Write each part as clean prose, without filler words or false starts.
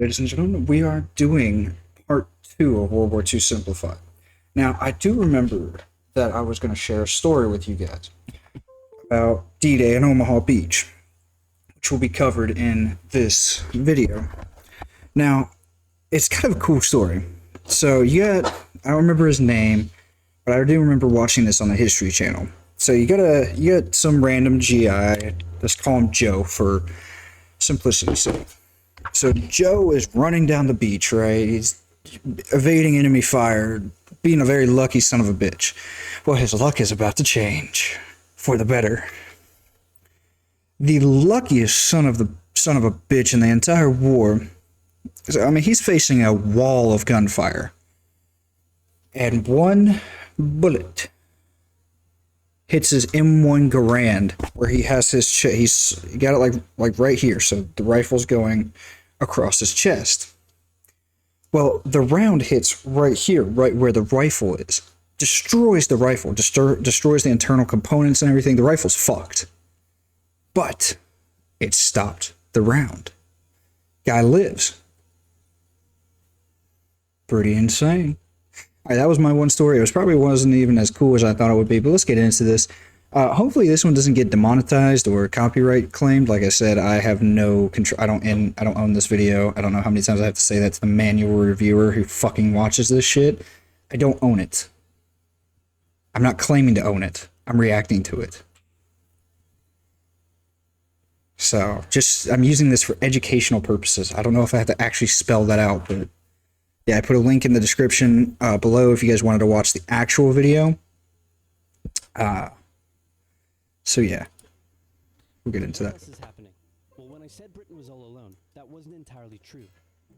Ladies and gentlemen, we are doing part two of World War II Simplified. Now, I do remember that I was going to share a story with you guys about D-Day in Omaha Beach, which will be covered in this video. Now, it's kind of a cool story. So, I don't remember his name, but I do remember watching this on the History Channel. So, you got some random GI, let's call him Joe for simplicity's sake. So Joe is running down the beach, right? He's evading enemy fire, being a very lucky son of a bitch. Well, his luck is about to change for the better. The luckiest son of a bitch in the entire war. I mean, he's facing a wall of gunfire, and one bullet hits his M1 Garand, where he has his he's got it like right here, so the rifle's going across his chest. Well, the round hits right here, right where the rifle is, destroys the rifle, destroys the internal components and everything. The rifle's fucked, but it stopped the round. Guy lives. Pretty insane. All right, that was my one story. It probably wasn't even as cool as I thought it would be, but let's get into this. Hopefully this one doesn't get demonetized or copyright claimed. Like I said, I have no control. I don't own this video. I don't know how many times I have to say that to the manual reviewer who fucking watches this shit. I don't own it. I'm not claiming to own it. I'm reacting to it. So, I'm using this for educational purposes. I don't know if I have to actually spell that out, but yeah, I put a link in the description below if you guys wanted to watch the actual video. So yeah, we'll get into that. What else is happening? Well, when I said Britain was all alone, that wasn't entirely true.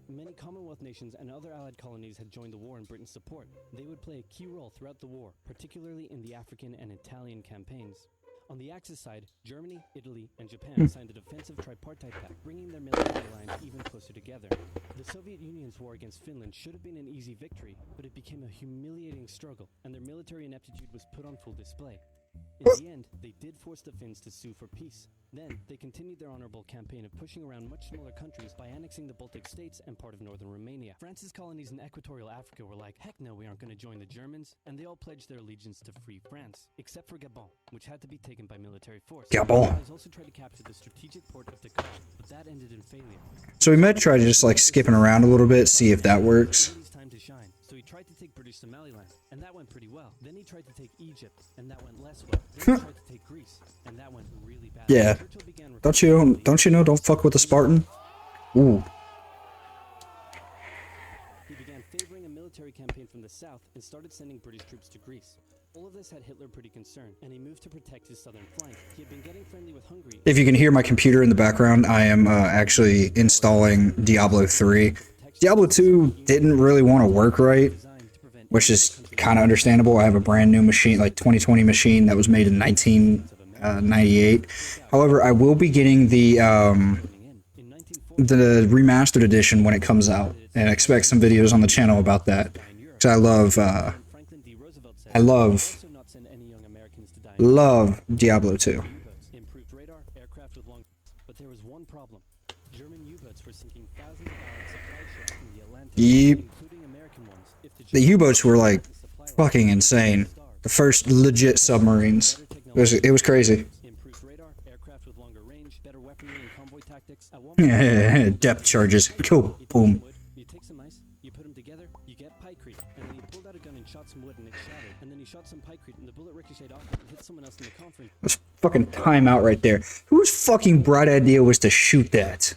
Many Commonwealth nations and other Allied colonies had joined the war in Britain's support. They would play a key role throughout the war, particularly in the African and Italian campaigns. On the Axis side, Germany, Italy, and Japan signed a defensive tripartite pact, bringing their military alliance even closer together. The Soviet Union's war against Finland should have been an easy victory, but it became a humiliating struggle, and their military ineptitude was put on full display. In the end, they did force the Finns to sue for peace. Then, they continued their honorable campaign of pushing around much smaller countries by annexing the Baltic states and part of northern Romania. France's colonies in equatorial Africa were like, heck no, we aren't going to join the Germans, and they all pledged their allegiance to free France, except for Gabon, which had to be taken by military force. Gabon. The Allies also tried to capture the strategic port of Dakar, but that ended in failure. So we might try to just skipping around a little bit, see if that works. Time to shine. So he tried to take British Somaliland, and that went pretty well. Then he tried to take Egypt, and that went less well. Then he tried to take Greece, and that went really bad. Yeah. Don't you know, don't fuck with the Spartan? Ooh. He began favoring a military campaign from the south and started sending British troops to Greece. All of this had Hitler pretty concerned, and he moved to protect his southern flank. He had been getting friendly with Hungary. If you can hear my computer in the background, I am actually installing Diablo 3. Diablo 2 didn't really want to work right, which is kind of understandable. I have a brand new machine, like 2020 machine that was made in 1998. However, I will be getting the remastered edition when it comes out, and expect some videos on the channel about that. Because I love Diablo 2. Improved radar, aircraft with long, but there was one problem. German U-boats were sinking thousands of hours supply ships in the Atlantic, Yep. including American ones. If The U-boats were like fucking insane. The first legit submarines. It was crazy. improved radar, aircraft with longer range, better weaponry and convoy tactics. At one point, Depth charges. Go boom. you take some ice, you put them together, you get pipecrete, and then he pulled out a gun and shot some wood and it shattered. And then he shot some pipecrete and the bullet ricocheted off it and hit someone else in the conference. Let's fucking time out right there. Whose fucking bright idea was to shoot that?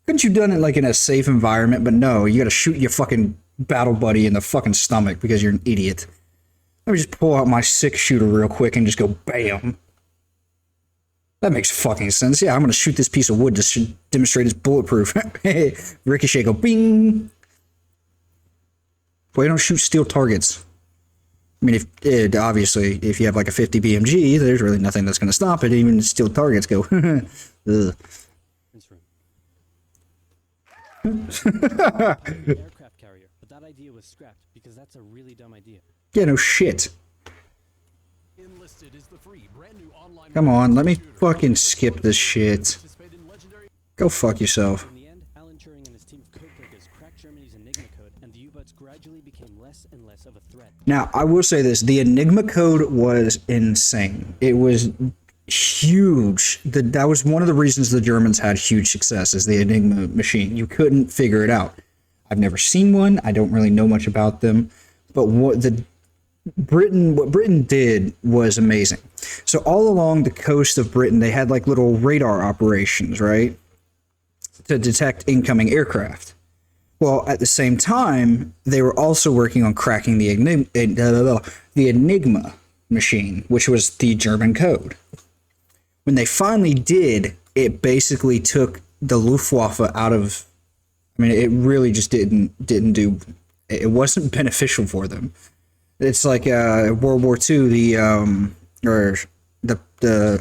Couldn't you done it like in a safe environment? But no, you gotta shoot your fucking battle buddy in the fucking stomach because you're an idiot. Let me just pull out my 6-shooter real quick and just go BAM. That makes fucking sense. Yeah, I'm gonna shoot this piece of wood to demonstrate it's bulletproof. Ricochet, go bing. Boy, you don't shoot steel targets. I mean, obviously, if you have like a 50 BMG, there's really nothing that's gonna stop it. Even steel targets go. Ugh. Aircraft carrier, but that idea was scrapped because that's a really dumb idea. Yeah, no shit. Come on, let me fucking skip this shit. Go fuck yourself. In the end, Alan Turing and his team could gradually became less and less of a threat. Now, I will say this. The Enigma code was insane. It was huge. That was one of the reasons the Germans had huge success, is the Enigma machine. You couldn't figure it out. I've never seen one. I don't really know much about them. But what Britain did was amazing. So all along the coast of Britain, they had like little radar operations, right, to detect incoming aircraft. Well, at the same time, they were also working on cracking the Enigma machine, which was the German code. When they finally did, it basically took the Luftwaffe out of. I mean, it really just didn't do. It wasn't beneficial for them. It's like World War II, the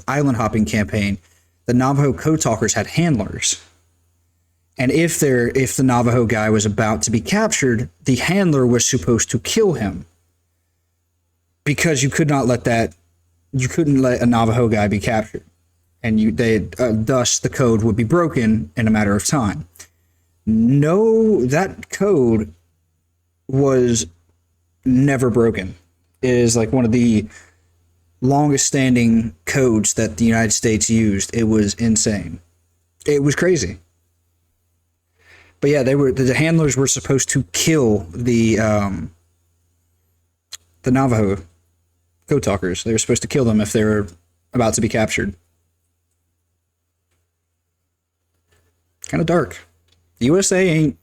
island hopping campaign. The Navajo code talkers had handlers, and if the Navajo guy was about to be captured, the handler was supposed to kill him, because you couldn't let a Navajo guy be captured, and thus the code would be broken in a matter of time. No, that code was never broken. It is like one of the longest standing codes that the United States used. It was insane. It was crazy. But yeah, the handlers were supposed to kill the Navajo code talkers. They were supposed to kill them if they were about to be captured. Kind of dark. The USA ain't,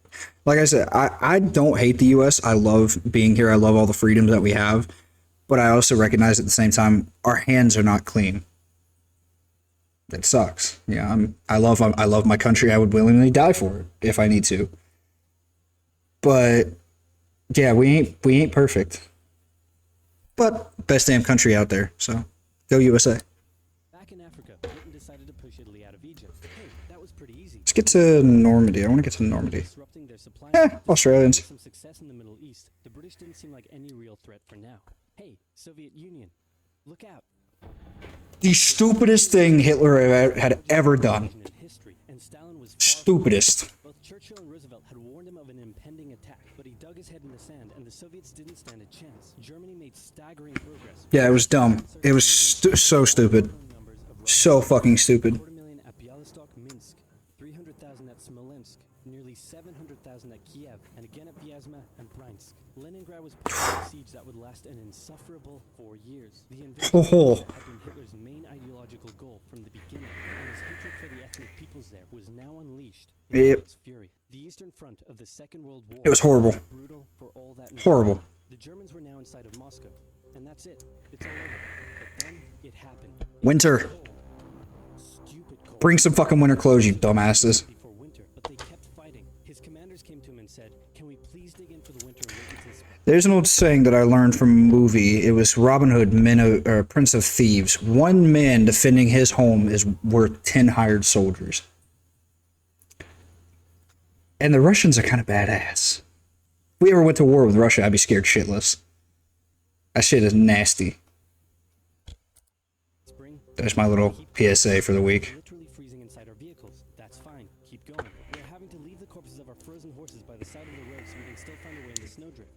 like I said, I don't hate the US. I love being here. I love all the freedoms that we have. But I also recognize at the same time, our hands are not clean. That sucks. Yeah, I love my country. I would willingly die for it if I need to. But yeah, we ain't perfect. But best damn country out there. So go USA. Back in Africa, Britain decided to push Italy out of Egypt. Hey, that was pretty easy. Let's get to Normandy. I want to get to Normandy. Disrupting their supply Australians. some success in the Middle East. The British didn't seem like any real threat for now. Hey, Soviet Union, look out. The stupidest thing Hitler had ever done. Stupidest. Both Churchill and Roosevelt had warned him of an impending attack, but he dug his head in the sand, and the Soviets didn't stand a chance. Germany made staggering progress. Yeah, it was dumb. It was so stupid. So fucking stupid. 250,000 at Bialystok, Minsk, 300,000 at Smolensk, nearly 700,000 at Kiev, and again at Vyazma and Bryansk. Leningrad was put in a siege that would last an insufferable 4 years. The invasion had been Hitler's main ideological goal from the beginning, and his hatred for the ethnic peoples there was now unleashed in its fury. The Eastern Front of the Second World War It was horrible. brutal for all that Horrible. The Germans were now inside of Moscow, and that's it. It's all over. But then it happened. Winter. Stupid cold. Bring some fucking winter clothes, you dumbasses. For winter, but they kept fighting. His commanders came to him and said, "Can we please dig in for the winter and wait until spring?" There's an old saying that I learned from a movie. It was Robin Hood, Prince of Thieves. One man defending his home is worth 10 hired soldiers. And the Russians are kind of badass. If we ever went to war with Russia, I'd be scared shitless. That shit is nasty. Spring. There's my little PSA for the week. Literally freezing inside our vehicles. That's fine. Keep going. We're having to leave the corpses of our frozen horses by the side of the road so we can still find a way in the snowdrift.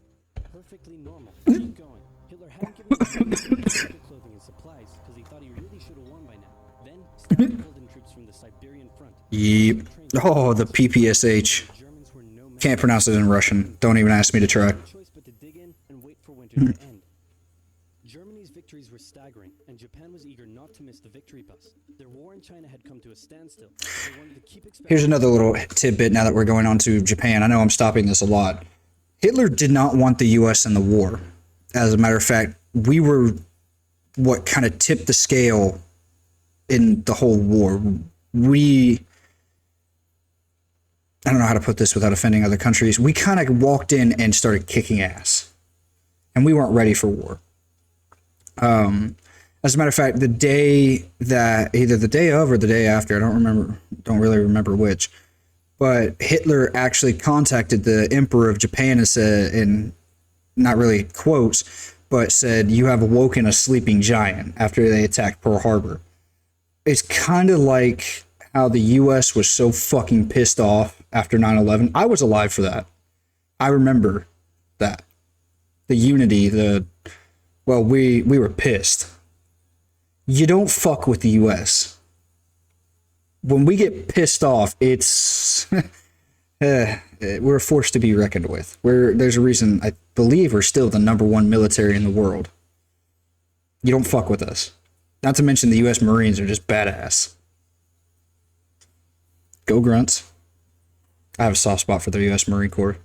Perfectly normal. Keep going. Hitler hadn't given us winter clothing and supplies because he thought he really should have won by now. Then Stalin pulled in troops from the Siberian front. Yep. Oh, the PPSH. Germans were no match. Can't pronounce it in Russian. Don't even ask me to try. No choice but to dig in and wait for winter to end. Germany's victories were staggering, and Japan was eager not to miss the victory bus. Their war in China had come to a standstill. They wanted to keep expanding. Here's another little tidbit now that we're going on to Japan. I know I'm stopping this a lot. Hitler did not want the U.S. in the war. As a matter of fact, we were what kind of tipped the scale in the whole war. I don't know how to put this without offending other countries. We kind of walked in and started kicking ass. And we weren't ready for war. As a matter of fact, the day that, either the day of or the day after, I don't really remember which, but Hitler actually contacted the Emperor of Japan and said, in not really quotes, but said, "You have awoken a sleeping giant," after they attacked Pearl Harbor. It's kind of like how the U.S. was so fucking pissed off after 9/11. I was alive for that. I remember that. The unity, well, we were pissed. You don't fuck with the US. When we get pissed off, it's we're a force to be reckoned with. There's a reason I believe we're still the #1 military in the world. You don't fuck with us. Not to mention the US Marines are just badass. Go Grunts. I have a soft spot for the US Marine Corps.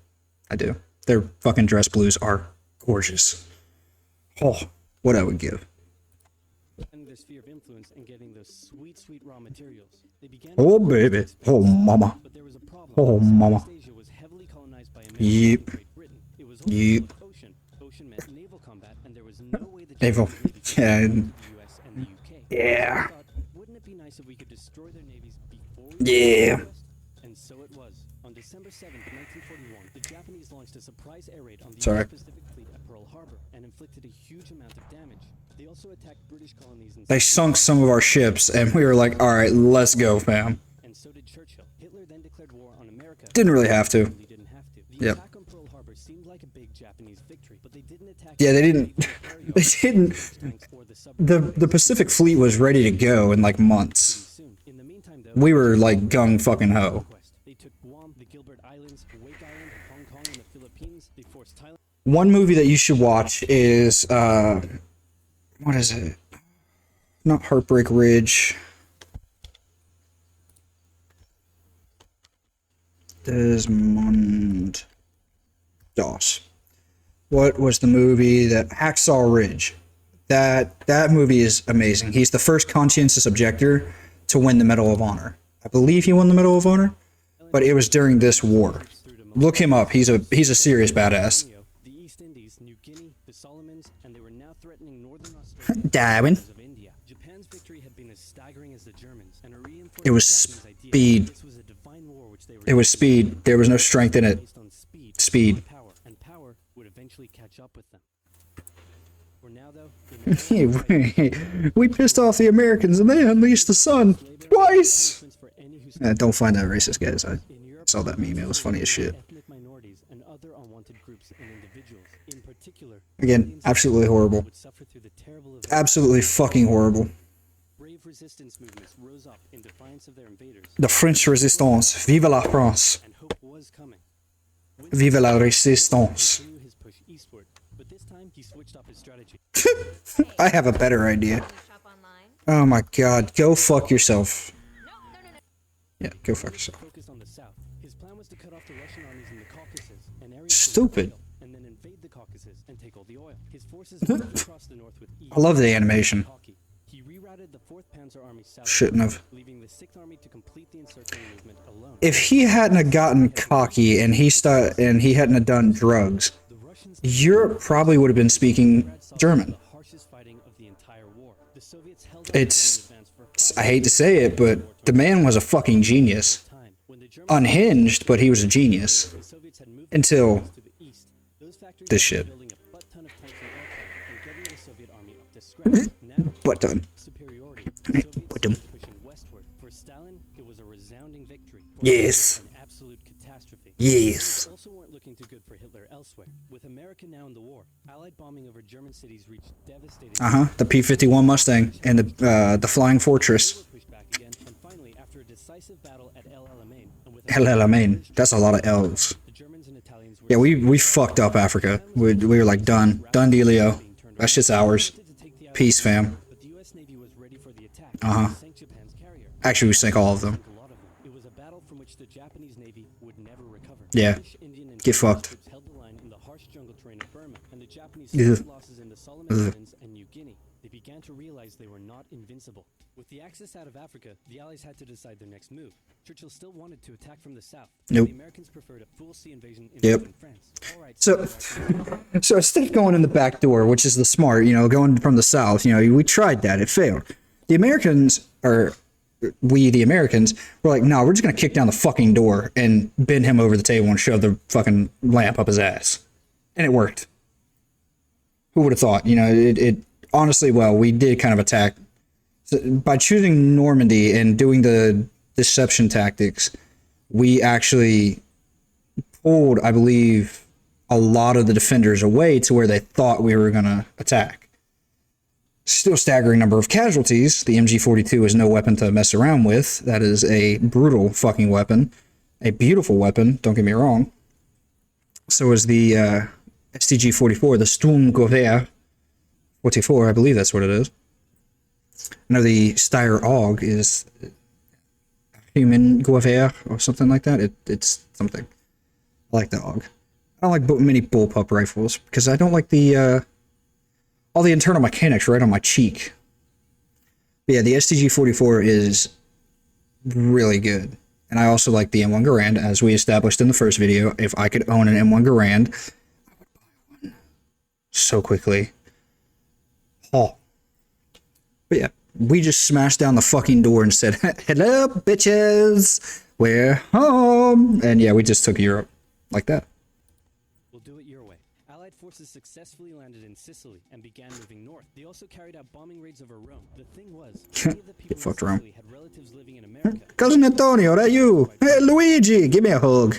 I do. Their fucking dress blues are gorgeous. Oh, what I would give. And their sphere of influence and getting those sweet raw materials. They began Oh, baby. Oh, mama. but there was a problem. Oh, mama. Southeast Asia was heavily colonized by America Yep. and Great Britain. It was Yep. also ocean. Ocean meant naval combat, and there was no way the Naval. Japanese Yeah. Navy could the US and the UK. Yeah. So I thought, wouldn't it be nice if we could destroy their navies before we Yeah. the West? And so it was. On December 7th, 1941, the Japanese launched a surprise air raid on the Sorry. US Pacific Fleet at Pearl Harbor and inflicted a huge amount of damage. They also attacked British colonies in They sunk some of our ships, and we were like, all right, let's go, fam. and so did Churchill. Hitler then declared war on America. Didn't really have to. Really didn't have to. The Yep. attack on Pearl Harbor seemed like a big Japanese victory, but they didn't attack. Yeah, they didn't. They didn't. The Pacific Fleet was ready to go in like months. In the meantime, though, We were like gung fucking ho. they took Guam, the Gilbert Islands, Wake Island, Hong Kong, and the Philippines. They forced Thailand. One movie that you should watch is what is it? Not Heartbreak Ridge. Desmond Doss. What was the movie that Hacksaw Ridge? That movie is amazing. He's the first conscientious objector to win the Medal of Honor. I believe he won the Medal of Honor, but it was during this war. Look him up. He's a serious badass. The East Indies, New Guinea, the Solomons, and they were now threatening northern Australia. Darwin. Of India. Japan's victory had been as staggering as the Germans, and a reinforcement It was of Japanese idea. speed. This was a divine war which they were It was speed. There was no strength in it. based on speed. Speed. not Power, and power would eventually catch up with them. For now, though, the Americans We pissed off the Americans and they unleashed the sun twice. for any who Don't find that racist, guys. I in Europe saw that meme. It was funny as shit. ethnic minorities and other unwanted groups and individuals. In particular, Again, Indians absolutely horrible. would suffer through the terrible events. Absolutely fucking horrible. Brave resistance movements rose up in defiance of their invaders, The French resistance. Vive la France. and hope was coming. Vive la resistance. Continue his push eastward, but this time he switched up his strategy. I have a better idea. Shop online. Oh my god. Go fuck yourself. Yeah, go fuck yourself. Focused on the south. His plan was to cut off the Russian armies in the Caucasus, an area Stupid. and then invade the Caucasus and take all the oil. His forces moved across the north with ease. I love the animation. He rerouted the 4th Panzer Army south, Shouldn't have. leaving the 6th Army to complete the encircling movement alone. If he hadn't have gotten cocky and he hadn't have done drugs, The Russians Europe probably would have been speaking German. the harshest fighting of the entire war. The Soviets held out It's, in advance for I hate to say it, but the man was a fucking genius. time. When the Germans Unhinged, but he was a genius. the Soviets had moved Until to the east, those factories this were shit. building a butt ton of tanks and aircraft and getting the Soviet army up to scratch. Now, Butt ton. superiority. The Soviets Butt ton. started pushing westward. For Stalin, it was a resounding victory. For Yes. Hitler, an absolute catastrophe. Yes. Things also weren't looking too good for Hitler elsewhere. With America now in the war, Allied bombing over German cities reached devastating. The P-51 Mustang and the Flying Fortress. They were pushed back again, and finally, after a decisive battle at El Alamein, and with El Alamein. That's a lot of L's. the Germans and Italians were Yeah, we fucked up Africa. We were like done. Done dealio. That shit's ours. to take the Peace, fam. But the U.S. Navy was ready for the attack. Uh-huh. Sank Japan's carrier. Actually, we sank all of them. A lot of them. It was a battle from which the Japanese Navy would never recover. Yeah. British, Indian, and Get Japanese fucked. troops held the line in the harsh jungle terrain of Burma, and the Japanese Ugh. suffered losses in the Solomon Islands and New Guinea. They began to realize they were not invincible. With the Axis out of Africa, the Allies had to decide their next move. Churchill still wanted to attack from the south. but Nope. The Americans preferred a full sea invasion in Yep. northern France. All right, So, so instead of going in the back door, which is the smart, going from the south, we tried that. It failed. The Americans, or the Americans, were like, no, we're just going to kick down the fucking door and bend him over the table and shove the fucking lamp up his ass. And it worked. Who would have thought? It honestly, well, we did kind of attack. So by choosing Normandy and doing the deception tactics, we actually pulled, I believe, a lot of the defenders away to where they thought we were going to attack. Still staggering number of casualties. The MG42 is no weapon to mess around with. That is a brutal fucking weapon. A beautiful weapon, don't get me wrong. So is the STG-44, the Sturmgewehr 44, I believe that's what it is. I know the Steyr AUG is human Gewehr or something like that. It's something. I like the AUG. I don't like mini bullpup rifles because I don't like the all the internal mechanics right on my cheek. But yeah, the STG-44 is really good. And I also like the M1 Garand, as we established in the first video. If I could own an M1 Garand, I would buy one so quickly. Oh. But yeah, we just smashed down the fucking door and said, hello, bitches, we're home. And yeah, we just took Europe like that. We'll do it your way. Allied forces successfully landed in Sicily and began moving north. They also carried out bombing raids over Rome. The thing was, many of the people in Sicily had relatives living in America. Cousin Antonio, that you? Hey, Luigi, give me a hug.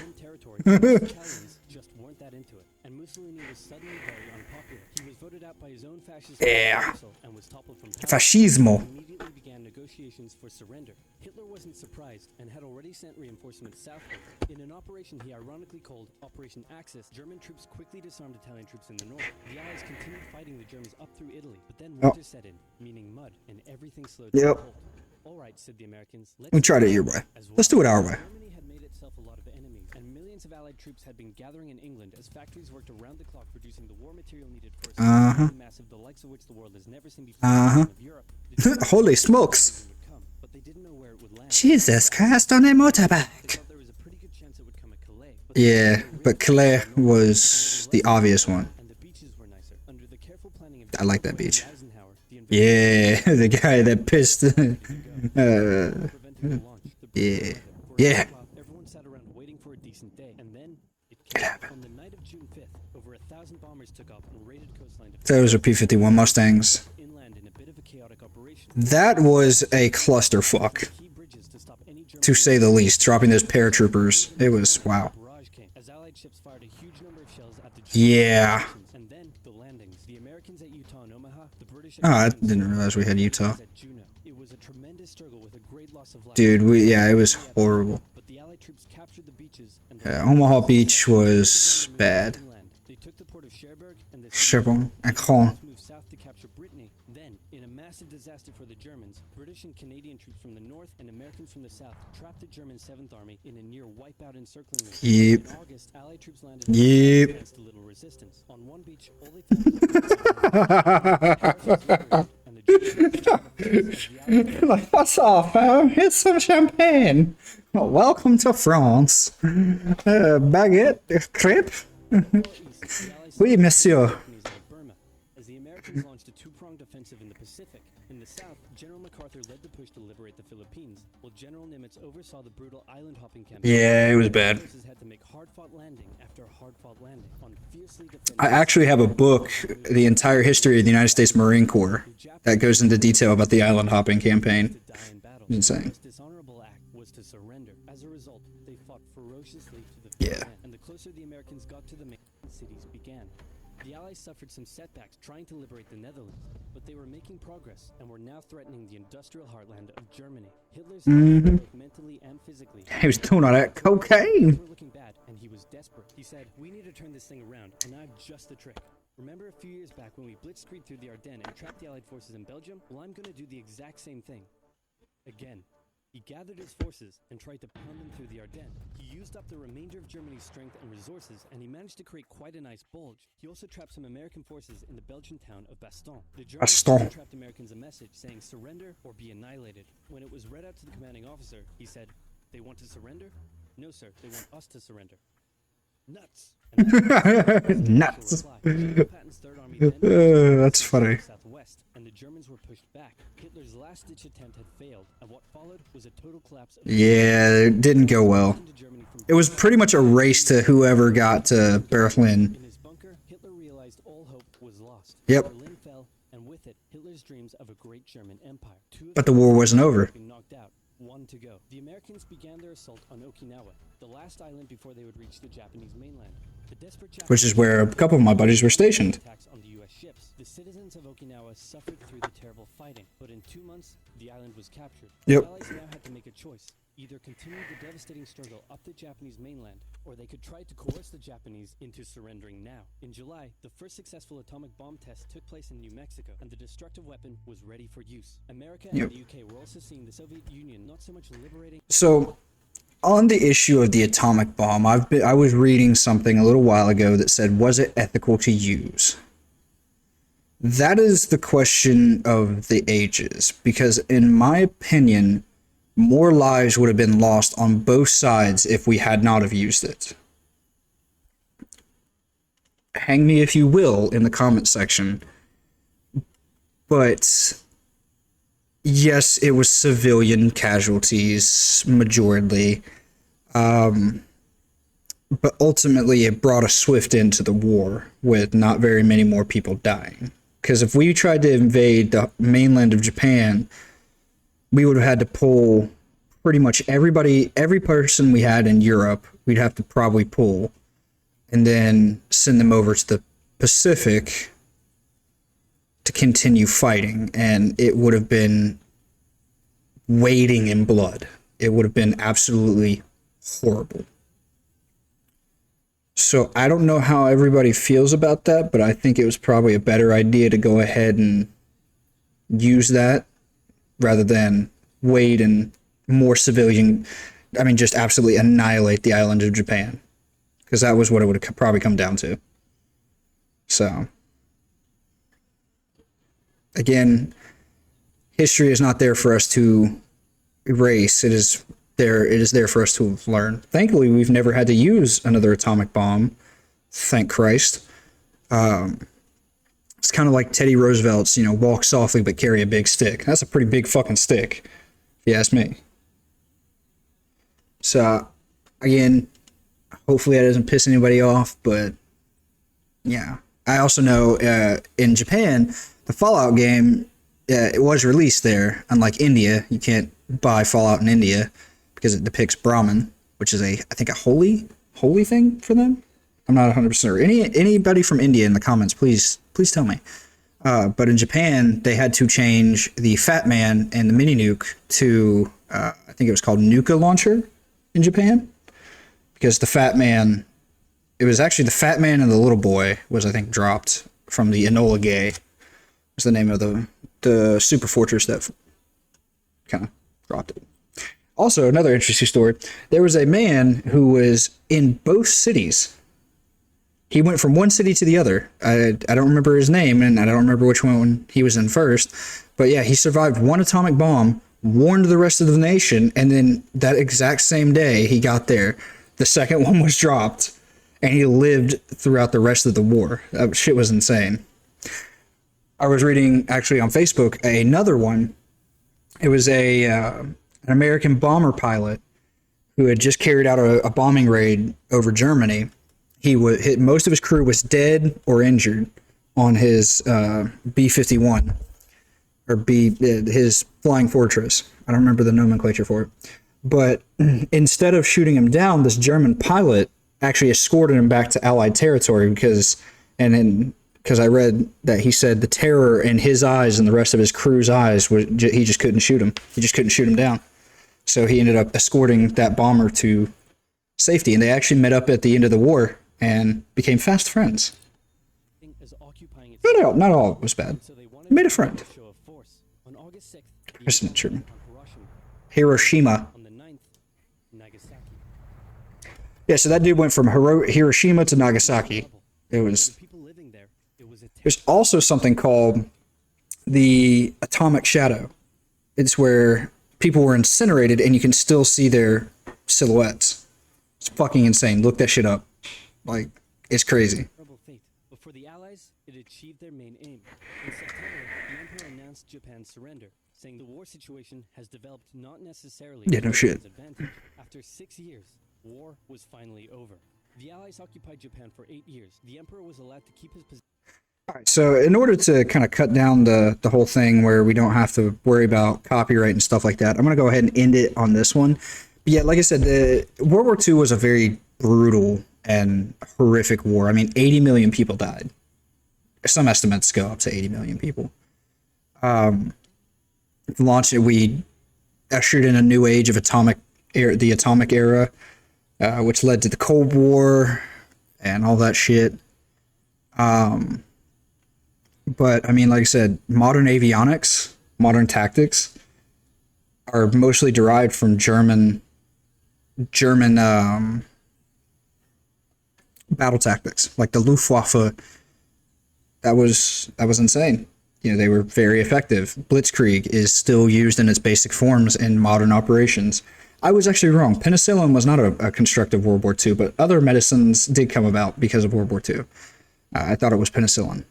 Italians just weren't that into it, and Mussolini was suddenly very unpopular. He was voted out by his own fascist council and was toppled from power. Fascismo. Immediately began negotiations for surrender. Hitler wasn't surprised and had already sent reinforcements southward. In an operation he ironically called Operation Axis, German troops quickly disarmed Italian troops in the north. The Allies continued fighting the Germans up through Italy, but then winter set in, meaning mud, and everything slowed to a halt. All right, said the Americans. We tried it your way. Let's do it our way. Germany had made itself a lot of enemies, and millions of Allied troops had been gathering in England as factories worked around the clock producing the war material needed for a massive, the likes of which the world has never seen before. Of Europe. Holy smokes. But they didn't know where it would land. Jesus Christ on a motorbike. There was a pretty good chance it would come at Calais. Yeah, but Calais was the obvious one. And the beaches were nicer. Under the careful planning of I like that beach. Eisenhower, the Yeah, the guy that pissed. Yeah. Yeah. Everyone sat around waiting for a decent day, and then it It came. happened. On the night of June 5th, over 1,000 bombers took off and raided coastline Those are P-51 Mustangs. inland in a bit of a chaotic operation. That was a clusterfuck, Key bridges to stop any German to say the least. Dropping those paratroopers. It was, wow. barrage came as Allied ships fired a huge number of shells at the Yeah. Germans, and then the landings. The Americans at Utah and Omaha, the British at Oh, I Queens, didn't realize we had Utah. at Juneau. It was a tremendous struggle with a great loss of life. Dude, yeah, it was horrible. But the Allied troops captured the beaches and Yeah, Omaha Beach was bad. They took the port of Cherbourg and the Cherbourg and Caen. moved south to capture Brittany. Then, in a massive disaster for the Germans, British and Canadian troops from the north and Americans from the south trapped the German 7th Army in a near wipeout encircling mission. Yep. In August, Allied troops landed Yep. against a little resistance. On one beach, all they found and the Germans Like, what's up, fam? Here's some champagne. Well, welcome to France. Baguette, crepe. Oui, monsieur. Burma, as the Americans launched a two-pronged offensive in the Pacific. In the south, General MacArthur led the push to liberate the Philippines, while General Nimitz oversaw the brutal island-hopping campaign. Yeah, it was bad. Forces had to make hard-fought landing after hard-fought landing on fiercely defended. I actually have a book, The Entire History of the United States Marine Corps, that goes into detail about the island hopping campaign. to die in battle. Insane. The most dishonorable act was to surrender. As a result, they fought ferociously to the Yeah. very end, and the closer the Americans got to the main cities began. The Allies suffered some setbacks trying to liberate the Netherlands, but they were making progress and were now threatening the industrial heartland of Germany. Hitler's both mentally and physically. He was doing all that cocaine. Things were looking bad, and he was desperate. He said, "We need to turn this thing around, and I've just the trick. Remember a few years back when we blitzkrieged through the Ardennes and trapped the Allied forces in Belgium? Well, I'm going to do the exact same thing. Again." He gathered his forces and tried to pound them through the Ardennes. He used up the remainder of Germany's strength and resources, and he managed to create quite a nice bulge. He also trapped some American forces in the Belgian town of Bastogne. The Germans Bastogne. trapped Americans a message saying surrender or be annihilated. When it was read out to the commanding officer, he said, "They want to surrender? No, sir, they want us to surrender." Nuts. Nuts. Patton's Third Army then That's funny. southwest, and the Germans were pushed back. Hitler's last-ditch attempt had failed, and what followed was a total collapse of Yeah, it didn't go well. into Germany from It was pretty much a race to whoever got to Berlin. in his bunker. Hitler realized all hope was lost. Yep. Berlin fell, and with it, Hitler's dreams of a great German empire. Two of But the war wasn't over. had been knocked out. One to go. The Americans began their assault on Okinawa, the last island before they would reach the Japanese mainland. The desperate which is where a couple of my buddies were stationed. attacks on the U.S. ships. The citizens of Okinawa suffered through the terrible fighting, but in 2 months, the island was captured. Yep. The Allies now had to make a choice. Either continue the devastating struggle up the Japanese mainland, or they could try to coerce the Japanese into surrendering now. In July, the first successful atomic bomb test took place in New Mexico, and the destructive weapon was ready for use. America and the UK were also seeing the Soviet Union not so much liberating... So, on the issue of the atomic bomb, I was reading something a little while ago that said, was it ethical to use? That is the question of the ages, because in my opinion, more lives would have been lost on both sides if we had not have used it. Hang me if you will in the comment section. But yes, it was civilian casualties, majority. But ultimately, it brought a swift end to the war, with not very many more people dying. Because if we tried to invade the mainland of Japan, we would have had to pull pretty much every person we had in Europe, we'd have to probably pull, and then send them over to the Pacific to continue fighting. And it would have been wading in blood. It would have been absolutely horrible. So I don't know how everybody feels about that, but I think it was probably a better idea to go ahead and use that rather than wade and more civilian, just absolutely annihilate the island of Japan. Because that was what it would have probably come down to. So, again, history is not there for us to erase. It is there for us to learn. Thankfully, we've never had to use another atomic bomb. Thank Christ. It's kind of like Teddy Roosevelt's, walk softly but carry a big stick. That's a pretty big fucking stick, if you ask me. So, again, hopefully that doesn't piss anybody off, but yeah. I also know in Japan, the Fallout game, it was released there. Unlike India, you can't buy Fallout in India because it depicts Brahmin, which is I think a holy thing for them. I'm not 100% sure. Anybody from India in the comments, please tell me. But in Japan, they had to change the Fat Man and the Mini Nuke to, I think it was called Nuka Launcher in Japan. Because the Fat Man, it was actually the Fat Man and the Little Boy was, I think, dropped from the Enola Gay. Was the name of the super fortress that kind of dropped it. Also, another interesting story. There was a man who was in both cities. He went from one city to the other. I don't remember his name, and I don't remember which one he was in first. But yeah, he survived one atomic bomb, warned the rest of the nation, and then that exact same day he got there, the second one was dropped, and he lived throughout the rest of the war. That shit was insane. I was reading, actually, on Facebook, another one. It was an American bomber pilot who had just carried out a bombing raid over Germany. Most of his crew was dead or injured on his B-51, or his Flying Fortress. I don't remember the nomenclature for it. But instead of shooting him down, this German pilot actually escorted him back to Allied territory because I read that he said the terror in his eyes and the rest of his crew's eyes, he just couldn't shoot him. He just couldn't shoot him down. So he ended up escorting that bomber to safety, and they actually met up at the end of the war and became fast friends. Not all was bad. He made a friend. President Truman. Hiroshima. Yeah, so that dude went from Hiroshima to Nagasaki. There's also something called the atomic shadow. It's where people were incinerated and you can still see their silhouettes. It's fucking insane. Look that shit up. Like, it's crazy. But for the Allies, it achieved their main aim. In September, the Emperor announced Japan's surrender, saying the war situation has developed not necessarily no shit. Advantage. After 6 years, war was finally over. The Allies occupied Japan for 8 years. The Emperor was allowed to keep his position. All right, so in order to kind of cut down the whole thing where we don't have to worry about copyright and stuff like that, I'm going to go ahead and end it on this one. But yeah, like I said, World War II was a very brutal and horrific war. I mean, 80 million people died. Some estimates go up to 80 million people. Launched it, we ushered in a new age of the atomic era, which led to the Cold War and all that shit. But I mean, like I said, modern avionics, modern tactics are mostly derived from German battle tactics, like the Luftwaffe. That was insane. You know, they were very effective. Blitzkrieg is still used in its basic forms in modern operations. I was actually wrong. Penicillin was not a construct of World War II, but other medicines did come about because of World War II. I thought it was penicillin.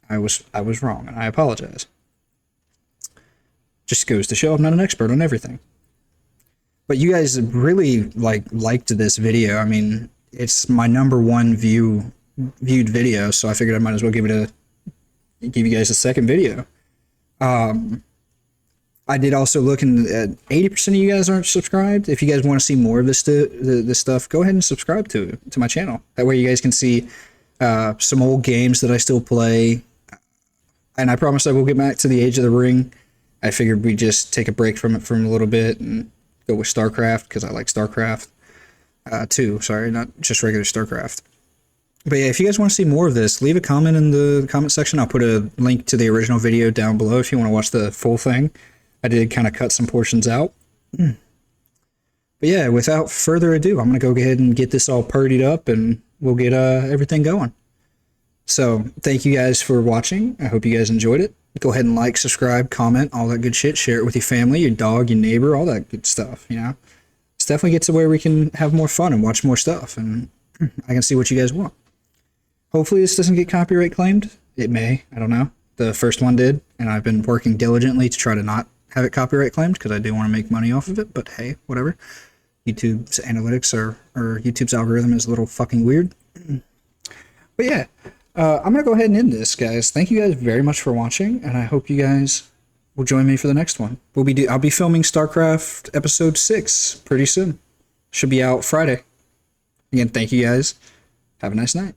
I was wrong, and I apologize. Just goes to show I'm not an expert on everything. But you guys really liked this video. I mean, it's my #1 viewed video, so I figured I might as well give you guys a second video. I did also look at 80% of you guys aren't subscribed. If you guys want to see more of this stuff, go ahead and subscribe to my channel. That way you guys can see some old games that I still play. And I promise I will get back to the Age of the Ring. I figured we'd just take a break from it for a little bit and go with StarCraft, because I like StarCraft 2. Sorry, not just regular StarCraft. But yeah, if you guys want to see more of this, leave a comment in the comment section. I'll put a link to the original video down below if you want to watch the full thing. I did kind of cut some portions out. But yeah, without further ado, I'm going to go ahead and get this all purdied up, and we'll get everything going. So thank you guys for watching. I hope you guys enjoyed it. Go ahead and like, subscribe, comment, all that good shit. Share it with your family, your dog, your neighbor, all that good stuff, you know. Let's definitely get to where we can have more fun and watch more stuff, and I can see what you guys want. Hopefully this doesn't get copyright claimed. It may. I don't know. The first one did, and I've been working diligently to try to not have it copyright claimed, because I do want to make money off of it, but hey, whatever. YouTube's analytics or YouTube's algorithm is a little fucking weird. But yeah, I'm going to go ahead and end this, guys. Thank you guys very much for watching, and I hope you guys will join me for the next one. I'll be filming StarCraft Episode 6 pretty soon. Should be out Friday. Again, thank you guys. Have a nice night.